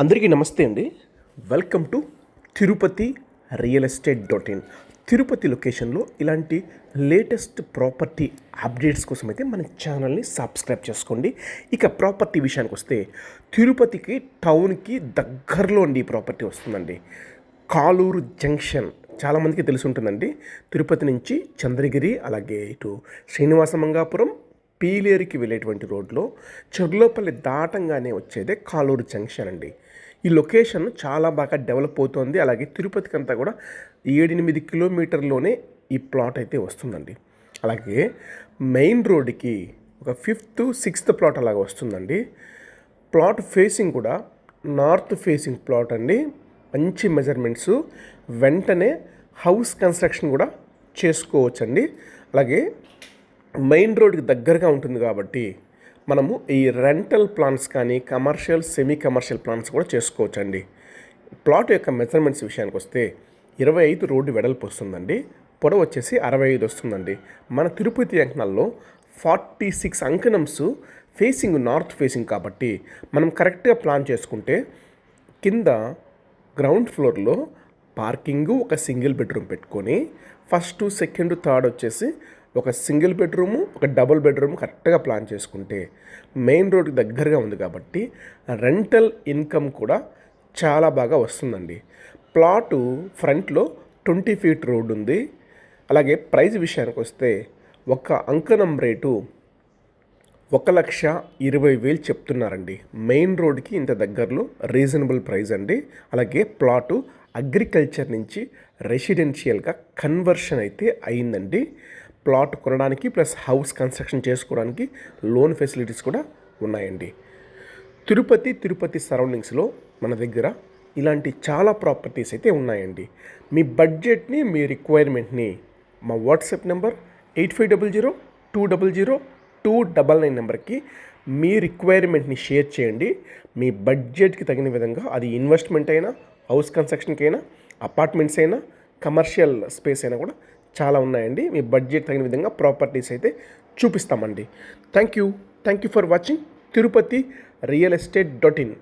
అందరికీ నమస్తే అండి. Welcome to Tirupati real estate dot in. Tirupati లొకేషన్లో ఇలాంటి లేటెస్ట్ ప్రాపర్టీ అప్డేట్స్ కోసం అయితే మన ఛానల్ని సబ్స్క్రైబ్ చేసుకోండి. ఇక ప్రాపర్టీ విషయానికి వస్తే తిరుపతికి టౌన్కి దగ్గరలో ఈ ప్రాపర్టీ వస్తుందండి. కాలూరు జంక్షన్ చాలామందికి తెలిసి ఉంటుందండి. తిరుపతి నుంచి చంద్రగిరి, అలాగే ఇటు శ్రీనివాస మంగాపురం, పీలేరుకి వెళ్ళేటువంటి రోడ్లో చెర్లోపల్లి దాటంగానే వచ్చేదే కాలూరు జంక్షన్ అండి. ఈ లొకేషన్ చాలా బాగా డెవలప్ అవుతోంది. అలాగే తిరుపతికి అంతా కూడా 7-8 కిలోమీటర్లోనే ఈ ప్లాట్ అయితే వస్తుందండి. అలాగే మెయిన్ రోడ్డుకి ఒక 5th, 6th ప్లాట్ అలాగ వస్తుందండి. ప్లాట్ ఫేసింగ్ కూడా నార్త్ ఫేసింగ్ ప్లాట్ అండి. మంచి మెజర్మెంట్స్, వెంటనే హౌస్ కన్స్ట్రక్షన్ కూడా చేసుకోవచ్చండి. అలాగే మెయిన్ రోడ్కి దగ్గరగా ఉంటుంది కాబట్టి మనము ఈ రెంటల్ ప్లాన్స్ కానీ కమర్షియల్, సెమీ కమర్షియల్ ప్లాన్స్ కూడా చేసుకోవచ్చండి. ప్లాట్ యొక్క మెజర్మెంట్స్ విషయానికి వస్తే 25 రోడ్డు వెడల్పు వస్తుందండి. పొడవు వచ్చేసి 65 వస్తుందండి. మన తిరుపతి అంకణాల్లో 46 అంకణమ్స్ ఫేసింగ్ నార్త్ ఫేసింగ్ కాబట్టి మనం కరెక్ట్గా ప్లాన్ చేసుకుంటే కింద గ్రౌండ్ ఫ్లోర్లో పార్కింగు, ఒక సింగిల్ బెడ్రూమ్ పెట్టుకొని ఫస్ట్, సెకండ్, థర్డ్ వచ్చేసి ఒక సింగిల్ బెడ్రూము, ఒక డబుల్ బెడ్రూమ్ కరెక్ట్గా ప్లాన్ చేసుకుంటే మెయిన్ రోడ్కి దగ్గరగా ఉంది కాబట్టి రెంటల్ ఇన్కమ్ కూడా చాలా బాగా వస్తుందండి. ప్లాటు ఫ్రంట్లో 20 ఫీట్ రోడ్ ఉంది. అలాగే ప్రైస్ విషయానికి వస్తే ఒక అంకణం రేటు 1,20,000 చెప్తున్నారండి. మెయిన్ రోడ్కి ఇంత దగ్గరలో రీజనబుల్ ప్రైస్ అండి. అలాగే ప్లాటు అగ్రికల్చర్ నుంచి రెసిడెన్షియల్గా కన్వర్షన్ అయితే అయిందండి. ప్లాట్ కొనడానికి ప్లస్ హౌస్ కన్స్ట్రక్షన్ చేసుకోవడానికి లోన్ ఫెసిలిటీస్ కూడా ఉన్నాయండి. తిరుపతి సరౌండింగ్స్లో మన దగ్గర ఇలాంటి చాలా ప్రాపర్టీస్ అయితే ఉన్నాయండి. మీ బడ్జెట్ని, మీ రిక్వైర్మెంట్ని మా వాట్సాప్ నెంబర్ 8500200299 నెంబర్కి మీ రిక్వైర్మెంట్ని షేర్ చేయండి. మీ బడ్జెట్కి తగిన విధంగా, అది ఇన్వెస్ట్మెంట్ అయినా, హౌస్ కన్స్ట్రక్షన్కి అయినా, అపార్ట్మెంట్స్ అయినా, కమర్షియల్ స్పేస్ అయినా కూడా చాలా ఉన్నాయండి. మీ బడ్జెట్ తగిన విధంగా ప్రాపర్టీస్ అయితే చూపిస్తామండి. Thank you for watching Tirupati real estate dot in.